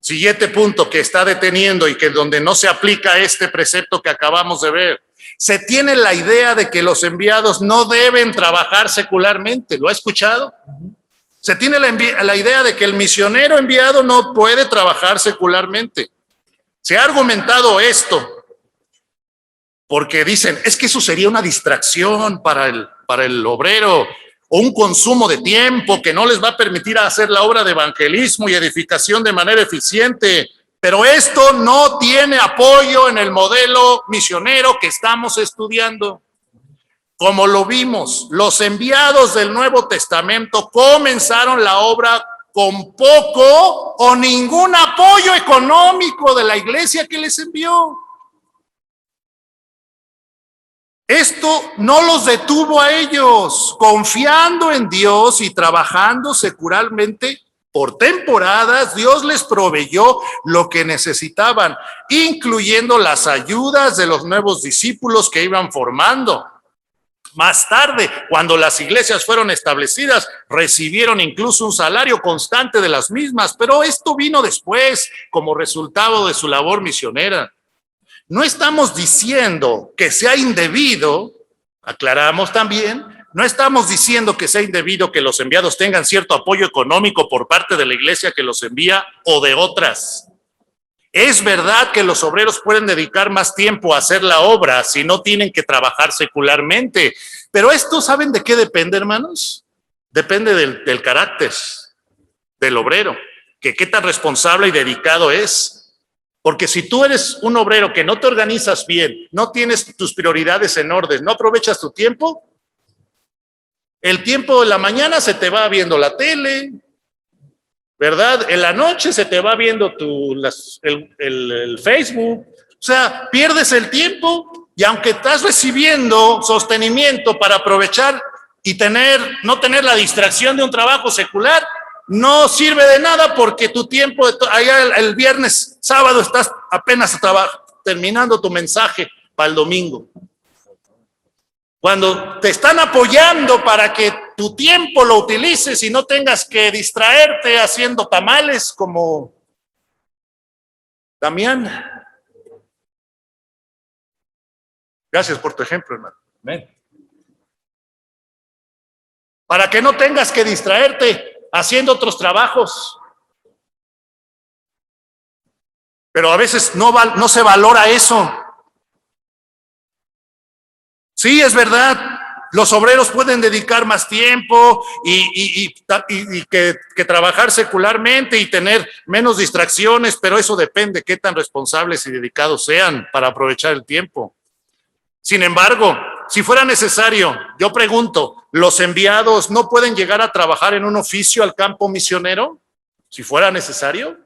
Siguiente punto que está deteniendo y que donde no se aplica este precepto que acabamos de ver. Se tiene la idea de que los enviados no deben trabajar secularmente. ¿Lo ha escuchado? Se tiene la idea de que el misionero enviado no puede trabajar secularmente. Se ha argumentado esto porque dicen, es que eso sería una distracción para el obrero, o un consumo de tiempo que no les va a permitir hacer la obra de evangelismo y edificación de manera eficiente. Pero esto no tiene apoyo en el modelo misionero que estamos estudiando. Como lo vimos, los enviados del Nuevo Testamento comenzaron la obra con poco o ningún apoyo económico de la iglesia que les envió. Esto no los detuvo a ellos, confiando en Dios y trabajando secularmente por temporadas. Dios les proveyó lo que necesitaban, incluyendo las ayudas de los nuevos discípulos que iban formando. Más tarde, cuando las iglesias fueron establecidas, recibieron incluso un salario constante de las mismas, pero esto vino después como resultado de su labor misionera. No estamos diciendo que sea indebido, aclaramos también, no estamos diciendo que sea indebido que los enviados tengan cierto apoyo económico por parte de la iglesia que los envía o de otras. Es verdad que los obreros pueden dedicar más tiempo a hacer la obra si no tienen que trabajar secularmente, pero esto, ¿saben de qué depende, hermanos? Depende del carácter del obrero, que qué tan responsable y dedicado es. Porque si tú eres un obrero que no te organizas bien, no tienes tus prioridades en orden, no aprovechas tu tiempo, el tiempo de la mañana se te va viendo la tele, ¿verdad? En la noche se te va viendo el Facebook, o sea, pierdes el tiempo y aunque estás recibiendo sostenimiento para aprovechar y no tener la distracción de un trabajo secular, no sirve de nada porque tu tiempo, allá el viernes, sábado, estás apenas terminando tu mensaje para el domingo. Cuando te están apoyando para que tu tiempo lo utilices y no tengas que distraerte haciendo tamales como Damián. Gracias por tu ejemplo, hermano. Amén. Para que no tengas que distraerte haciendo otros trabajos. Pero a veces no se valora eso. Sí, es verdad, los obreros pueden dedicar más tiempo y que trabajar secularmente y tener menos distracciones, pero eso depende qué tan responsables y dedicados sean para aprovechar el tiempo. Sin embargo, si fuera necesario, yo pregunto, ¿los enviados no pueden llegar a trabajar en un oficio al campo misionero? Si fuera necesario,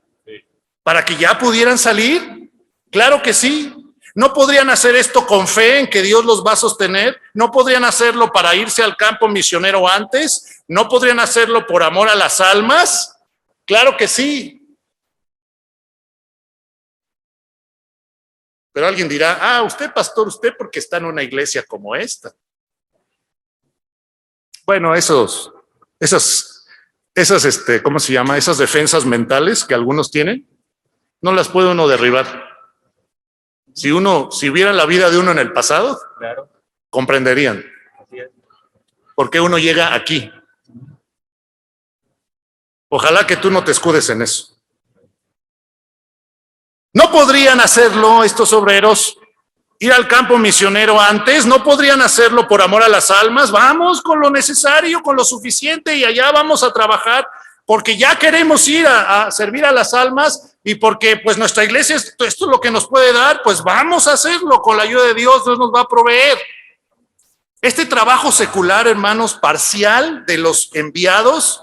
¿para que ya pudieran salir? Claro que sí. ¿No podrían hacer esto con fe en que Dios los va a sostener? ¿No podrían hacerlo para irse al campo misionero antes? ¿No podrían hacerlo por amor a las almas? Claro que sí. Pero alguien dirá, usted pastor, usted porque está en una iglesia como esta. Bueno, esas, ¿cómo se llama? Esas defensas mentales que algunos tienen, no las puede uno derribar. Si vieran la vida de uno en el pasado, claro, comprenderían por qué uno llega aquí. Ojalá que tú no te escudes en eso. ¿No podrían hacerlo estos obreros? Ir al campo misionero antes, ¿no podrían hacerlo por amor a las almas? Vamos con lo necesario, con lo suficiente y allá vamos a trabajar porque ya queremos ir a servir a las almas y porque pues nuestra iglesia, esto es lo que nos puede dar, pues vamos a hacerlo con la ayuda de Dios, Dios nos va a proveer. Este trabajo secular, hermanos, parcial de los enviados,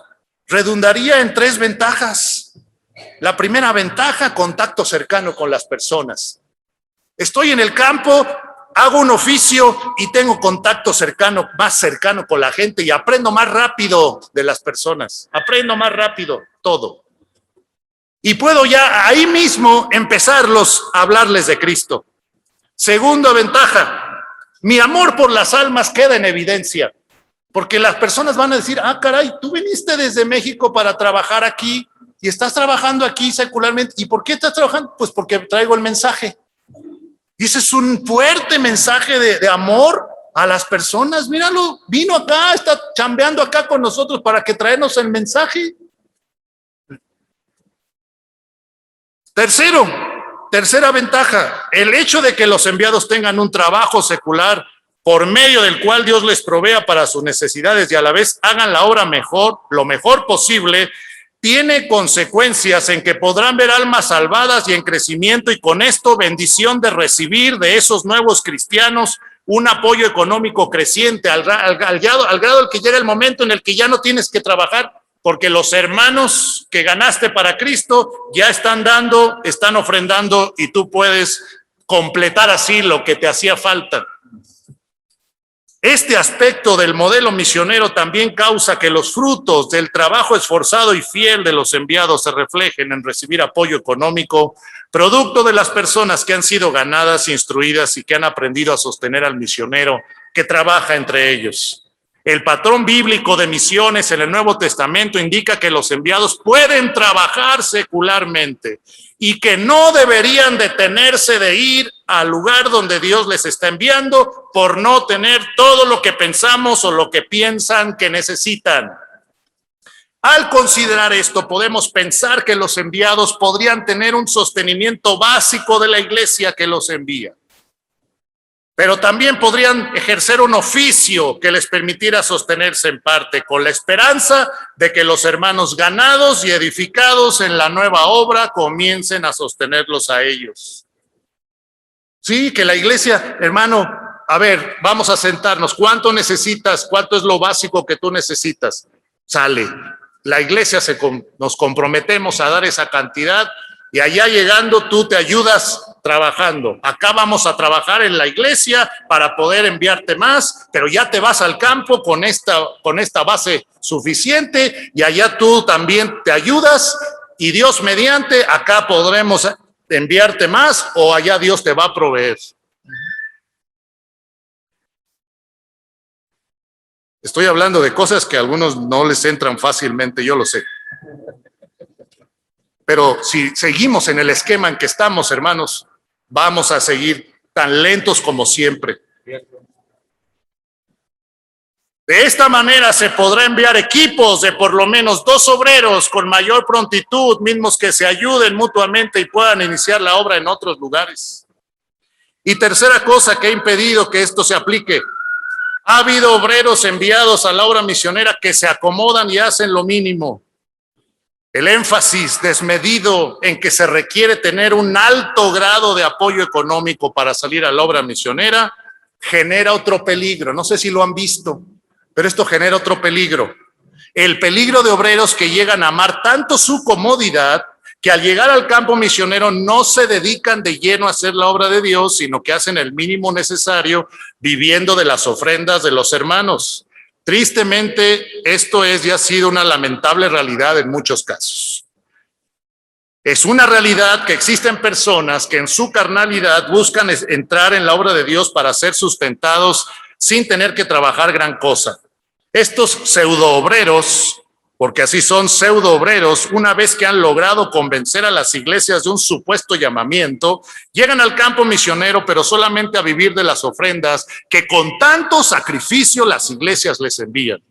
redundaría en 3 ventajas. La primera ventaja, contacto cercano con las personas. Estoy en el campo, hago un oficio y tengo contacto cercano, más cercano con la gente y aprendo más rápido de las personas. Aprendo más rápido todo. Y puedo ya ahí mismo empezarlos a hablarles de Cristo. Segunda ventaja, mi amor por las almas queda en evidencia. Porque las personas van a decir, ah, caray, tú viniste desde México para trabajar aquí y estás trabajando aquí secularmente. ¿Y por qué estás trabajando? Pues porque traigo el mensaje. Y ese es un fuerte mensaje de amor a las personas. Míralo, vino acá, está chambeando acá con nosotros para que traernos el mensaje. Tercera ventaja, el hecho de que los enviados tengan un trabajo secular por medio del cual Dios les provea para sus necesidades y a la vez hagan la obra mejor, lo mejor posible, tiene consecuencias en que podrán ver almas salvadas y en crecimiento y con esto bendición de recibir de esos nuevos cristianos un apoyo económico creciente al grado al que llega el momento en el que ya no tienes que trabajar porque los hermanos que ganaste para Cristo ya están dando, están ofrendando y tú puedes completar así lo que te hacía falta. Este aspecto del modelo misionero también causa que los frutos del trabajo esforzado y fiel de los enviados se reflejen en recibir apoyo económico, producto de las personas que han sido ganadas, instruidas y que han aprendido a sostener al misionero que trabaja entre ellos. El patrón bíblico de misiones en el Nuevo Testamento indica que los enviados pueden trabajar secularmente y que no deberían detenerse de ir al lugar donde Dios les está enviando por no tener todo lo que pensamos o lo que piensan que necesitan. Al considerar esto, podemos pensar que los enviados podrían tener un sostenimiento básico de la iglesia que los envía. Pero también podrían ejercer un oficio que les permitiera sostenerse en parte con la esperanza de que los hermanos ganados y edificados en la nueva obra comiencen a sostenerlos a ellos. Sí, que la iglesia, hermano, a ver, vamos a sentarnos. ¿Cuánto necesitas? ¿Cuánto es lo básico que tú necesitas? Sale. La iglesia nos comprometemos a dar esa cantidad y allá llegando tú te ayudas trabajando. Acá vamos a trabajar en la iglesia para poder enviarte más, pero ya te vas al campo con esta base suficiente y allá tú también te ayudas y Dios mediante acá podremos enviarte más o allá Dios te va a proveer. Estoy hablando de cosas que a algunos no les entran fácilmente, yo lo sé. Pero si seguimos en el esquema en que estamos, hermanos, vamos a seguir tan lentos como siempre. De esta manera se podrá enviar equipos de por lo menos 2 obreros con mayor prontitud, mismos que se ayuden mutuamente y puedan iniciar la obra en otros lugares. Y tercera cosa que ha impedido que esto se aplique. Ha habido obreros enviados a la obra misionera que se acomodan y hacen lo mínimo. El énfasis desmedido en que se requiere tener un alto grado de apoyo económico para salir a la obra misionera genera otro peligro. No sé si lo han visto, pero esto genera otro peligro. El peligro de obreros que llegan a amar tanto su comodidad que al llegar al campo misionero no se dedican de lleno a hacer la obra de Dios, sino que hacen el mínimo necesario viviendo de las ofrendas de los hermanos. Tristemente, esto ya ha sido una lamentable realidad en muchos casos. Es una realidad que existen personas que en su carnalidad buscan entrar en la obra de Dios para ser sustentados sin tener que trabajar gran cosa. Estos pseudo-obreros, porque así son pseudo-obreros, una vez que han logrado convencer a las iglesias de un supuesto llamamiento, llegan al campo misionero, pero solamente a vivir de las ofrendas que con tanto sacrificio las iglesias les envían.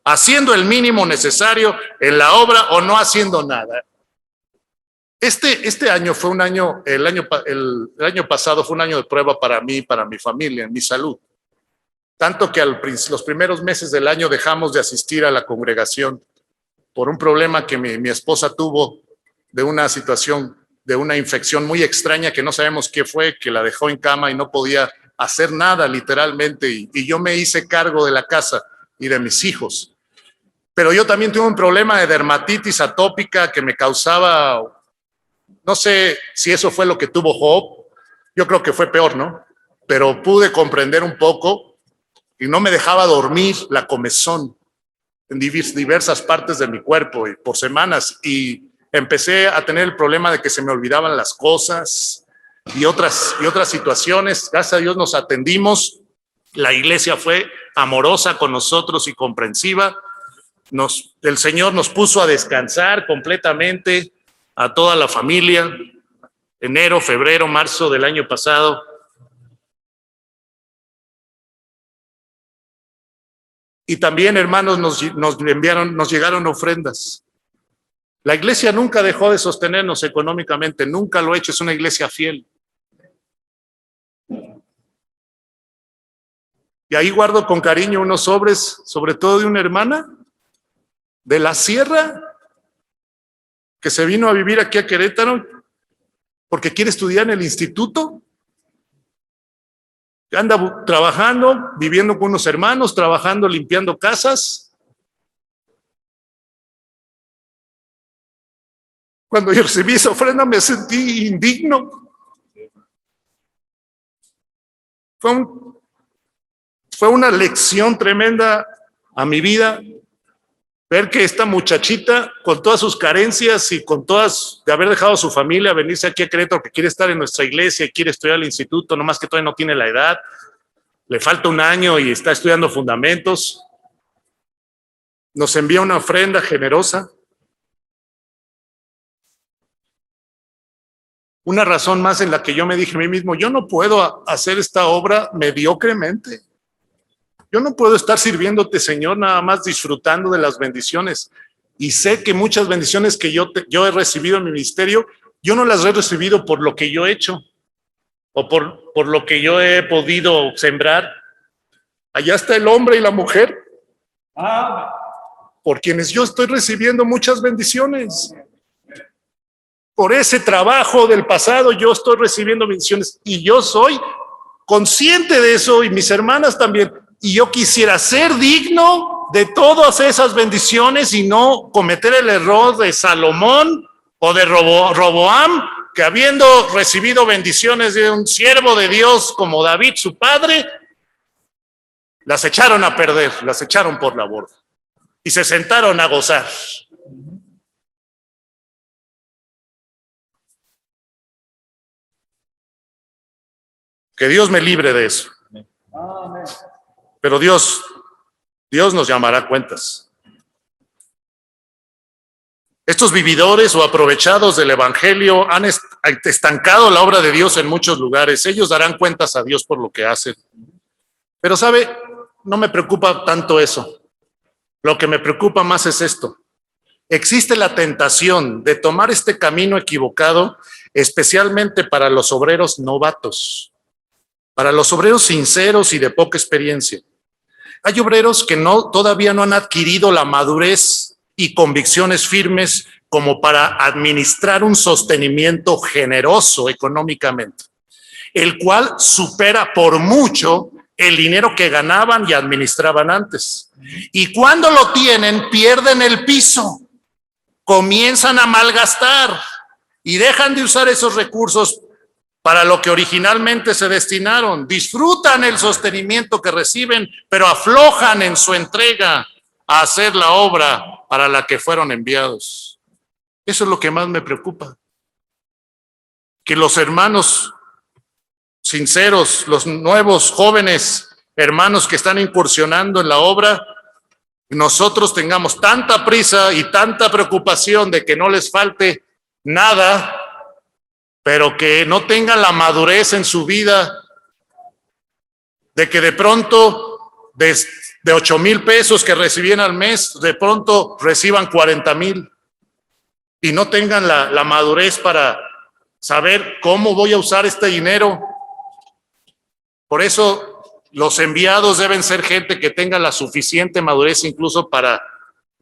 haciendo el mínimo necesario en la obra o no haciendo nada. Este año fue un año, el año pasado fue un año de prueba para mí, para mi familia, en mi salud. Tanto que los primeros meses del año dejamos de asistir a la congregación por un problema que mi esposa tuvo de una situación, de una infección muy extraña que no sabemos qué fue, que la dejó en cama y no podía hacer nada literalmente. Y yo me hice cargo de la casa y de mis hijos. Pero yo también tuve un problema de dermatitis atópica que me causaba, no sé si eso fue lo que tuvo Job, yo creo que fue peor, ¿no? Pero pude comprender un poco y no me dejaba dormir la comezón en diversas partes de mi cuerpo y por semanas, y empecé a tener el problema de que se me olvidaban las cosas y otras situaciones. Gracias a Dios nos atendimos, la iglesia fue amorosa con nosotros y comprensiva. El Señor nos puso a descansar completamente a toda la familia, enero, febrero, marzo del año pasado. Y también, hermanos, nos llegaron ofrendas. La iglesia nunca dejó de sostenernos económicamente, nunca lo ha hecho, es una iglesia fiel. Y ahí guardo con cariño unos sobres, sobre todo de una hermana de la sierra, que se vino a vivir aquí a Querétaro porque quiere estudiar en el instituto. Anda trabajando, viviendo con unos hermanos, trabajando, limpiando casas. Cuando yo recibí esa ofrenda me sentí indigno. Fue una lección tremenda a mi vida ver que esta muchachita, con todas sus carencias y con todas, de haber dejado a su familia, venirse aquí a Querétaro, que quiere estar en nuestra iglesia y quiere estudiar al instituto, nomás que todavía no tiene la edad, le falta un año y está estudiando fundamentos, nos envía una ofrenda generosa. Una razón más en la que yo me dije a mí mismo, yo no puedo hacer esta obra mediocremente. Yo no puedo estar sirviéndote, Señor, nada más disfrutando de las bendiciones. Y sé que muchas bendiciones que yo he recibido en mi ministerio, yo no las he recibido por lo que yo he hecho o por lo que yo he podido sembrar. Allá está el hombre y la mujer, por quienes yo estoy recibiendo muchas bendiciones. Por ese trabajo del pasado yo estoy recibiendo bendiciones y yo soy consciente de eso, y mis hermanas también. Y yo quisiera ser digno de todas esas bendiciones y no cometer el error de Salomón o de Roboam, que habiendo recibido bendiciones de un siervo de Dios como David, su padre, las echaron a perder, las echaron por la borda y se sentaron a gozar. Que Dios me libre de eso. Pero Dios nos llamará cuentas. Estos vividores o aprovechados del evangelio han estancado la obra de Dios en muchos lugares. Ellos darán cuentas a Dios por lo que hacen. Pero sabe, no me preocupa tanto eso. Lo que me preocupa más es esto. Existe la tentación de tomar este camino equivocado, especialmente para los obreros novatos, para los obreros sinceros y de poca experiencia. Hay obreros que todavía no han adquirido la madurez y convicciones firmes como para administrar un sostenimiento generoso económicamente, el cual supera por mucho el dinero que ganaban y administraban antes. Y cuando lo tienen, pierden el piso, comienzan a malgastar y dejan de usar esos recursos para lo que originalmente se destinaron. Disfrutan el sostenimiento que reciben, pero aflojan en su entrega a hacer la obra para la que fueron enviados. Eso es lo que más me preocupa. Que los hermanos sinceros, los nuevos jóvenes hermanos que están incursionando en la obra, nosotros tengamos tanta prisa y tanta preocupación de que no les falte nada, pero que no tengan la madurez en su vida, de que de pronto de 8,000 pesos que recibían al mes, de pronto reciban 40,000 y no tengan la madurez para saber cómo voy a usar este dinero. Por eso los enviados deben ser gente que tenga la suficiente madurez incluso para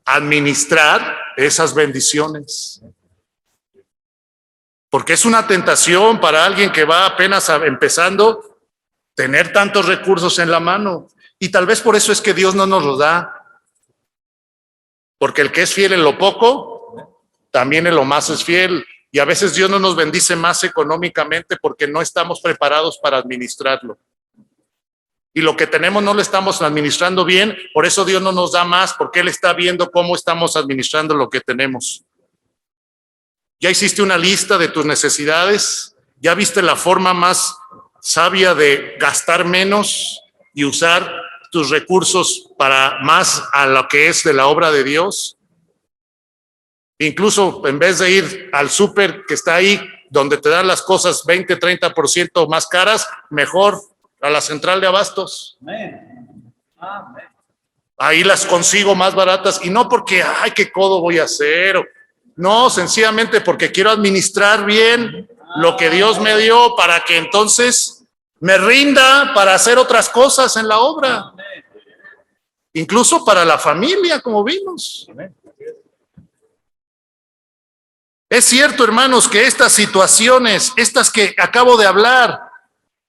administrar esas bendiciones. Porque es una tentación para alguien que va apenas empezando tener tantos recursos en la mano. Y tal vez por eso es que Dios no nos los da. Porque el que es fiel en lo poco, también en lo más es fiel. Y a veces Dios no nos bendice más económicamente porque no estamos preparados para administrarlo. Y lo que tenemos no lo estamos administrando bien, por eso Dios no nos da más, porque Él está viendo cómo estamos administrando lo que tenemos. ¿Ya hiciste una lista de tus necesidades? ¿Ya viste la forma más sabia de gastar menos y usar tus recursos para más a lo que es de la obra de Dios? Incluso en vez de ir al súper que está ahí, donde te dan las cosas 20, 30% más caras, mejor a la central de abastos. Amén. Amén. Ahí las consigo más baratas y no porque, ay, qué codo voy a hacer. No, sencillamente porque quiero administrar bien lo que Dios me dio para que entonces me rinda para hacer otras cosas en la obra. Incluso para la familia, como vimos. Es cierto, hermanos, que estas situaciones, estas que acabo de hablar,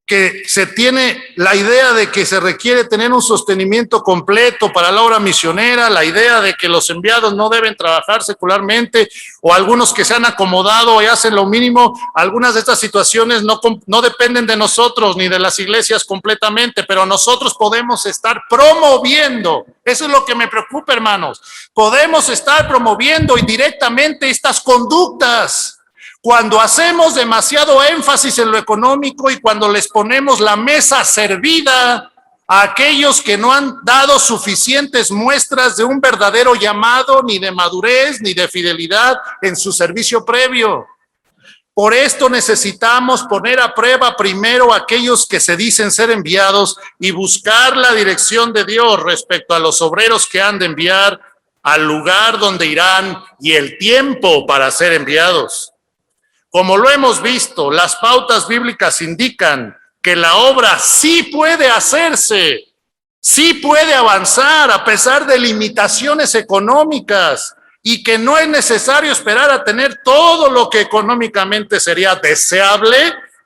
que se tiene la idea de que se requiere tener un sostenimiento completo para la obra misionera, la idea de que los enviados no deben trabajar secularmente, o algunos que se han acomodado y hacen lo mínimo. Algunas de estas situaciones no dependen de nosotros ni de las iglesias completamente, pero nosotros podemos estar promoviendo. Eso es lo que me preocupa, hermanos. Podemos estar promoviendo indirectamente estas conductas. Cuando hacemos demasiado énfasis en lo económico y cuando les ponemos la mesa servida a aquellos que no han dado suficientes muestras de un verdadero llamado, ni de madurez, ni de fidelidad en su servicio previo. Por esto necesitamos poner a prueba primero a aquellos que se dicen ser enviados y buscar la dirección de Dios respecto a los obreros que han de enviar al lugar donde irán y el tiempo para ser enviados. Como lo hemos visto, las pautas bíblicas indican que la obra sí puede hacerse, sí puede avanzar a pesar de limitaciones económicas y que no es necesario esperar a tener todo lo que económicamente sería deseable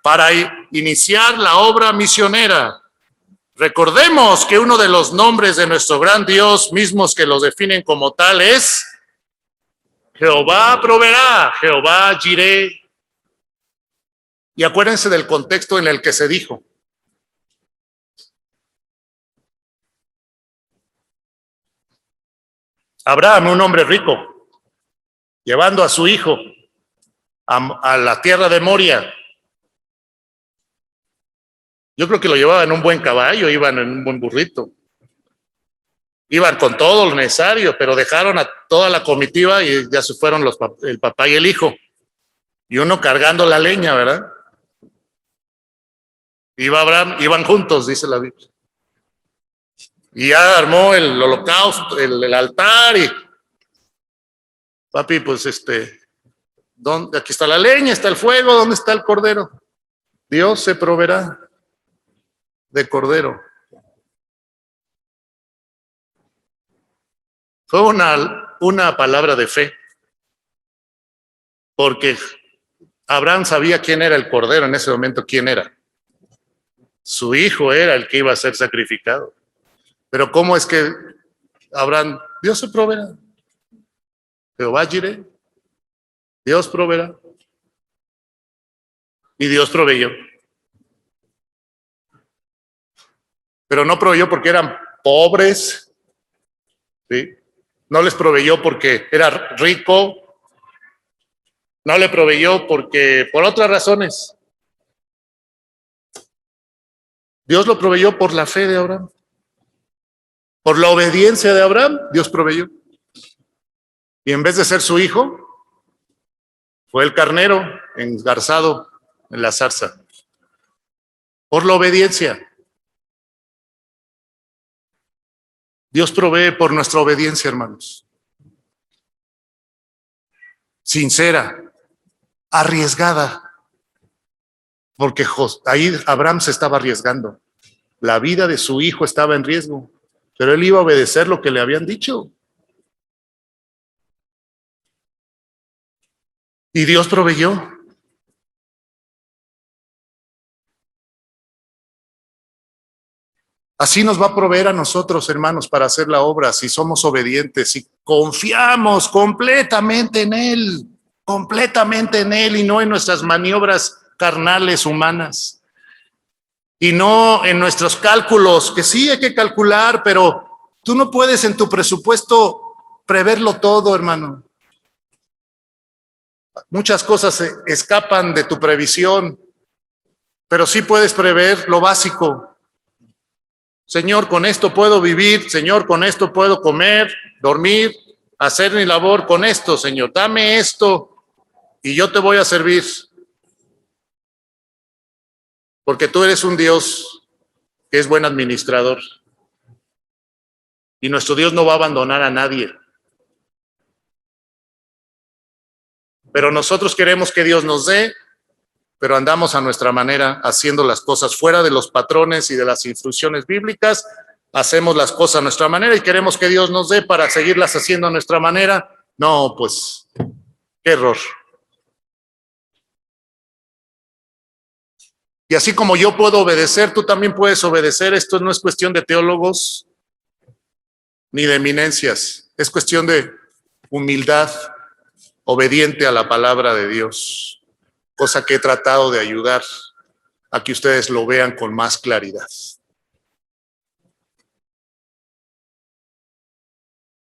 para iniciar la obra misionera. Recordemos que uno de los nombres de nuestro gran Dios, mismos que los definen como tal, es Jehová proveerá, Jehová Jireh. Y acuérdense del contexto en el que se dijo. Abraham, un hombre rico, llevando a su hijo a la tierra de Moria. Yo creo que lo llevaban en un buen caballo, iban en un buen burrito. Iban con todo lo necesario, pero dejaron a toda la comitiva y ya se fueron el papá y el hijo. Y uno cargando la leña, ¿verdad? Iba Abraham, iban juntos, dice la Biblia. Y ya armó el holocausto, el altar y papi, pues ¿dónde? Aquí está la leña, está el fuego, ¿dónde está el cordero? Dios se proveerá de cordero. Fue una palabra de fe, porque Abraham sabía quién era el cordero en ese momento, quién era. Su hijo era el que iba a ser sacrificado. Pero ¿cómo es que Abraham, Dios se proveerá? Jehová Jireh, Dios proveerá. Y Dios proveyó. Pero no proveyó porque eran pobres, ¿sí? No les proveyó porque era rico, no le proveyó porque por otras razones. Dios lo proveyó por la fe de Abraham. Por la obediencia de Abraham, Dios proveyó. Y en vez de ser su hijo, fue el carnero engarzado en la zarza. Por la obediencia. Dios provee por nuestra obediencia, hermanos. Sincera, arriesgada, porque ahí Abraham se estaba arriesgando. La vida de su hijo estaba en riesgo, pero él iba a obedecer lo que le habían dicho. Y Dios proveyó. Así nos va a proveer a nosotros, hermanos, para hacer la obra, si somos obedientes y confiamos completamente en Él y no en nuestras maniobras carnales humanas. Y no en nuestros cálculos, que sí hay que calcular, pero tú no puedes en tu presupuesto preverlo todo, hermano. Muchas cosas se escapan de tu previsión, pero sí puedes prever lo básico. Señor, con esto puedo vivir, Señor, con esto puedo comer, dormir, hacer mi labor con esto, Señor. Dame esto y yo te voy a servir. Porque tú eres un Dios que es buen administrador. Y nuestro Dios no va a abandonar a nadie. Pero nosotros queremos que Dios nos dé, pero andamos a nuestra manera, haciendo las cosas fuera de los patrones y de las instrucciones bíblicas. Hacemos las cosas a nuestra manera y queremos que Dios nos dé para seguirlas haciendo a nuestra manera. No, pues, qué error. Y así como yo puedo obedecer, tú también puedes obedecer. Esto no es cuestión de teólogos ni de eminencias. Es cuestión de humildad, obediente a la palabra de Dios. Cosa que he tratado de ayudar a que ustedes lo vean con más claridad.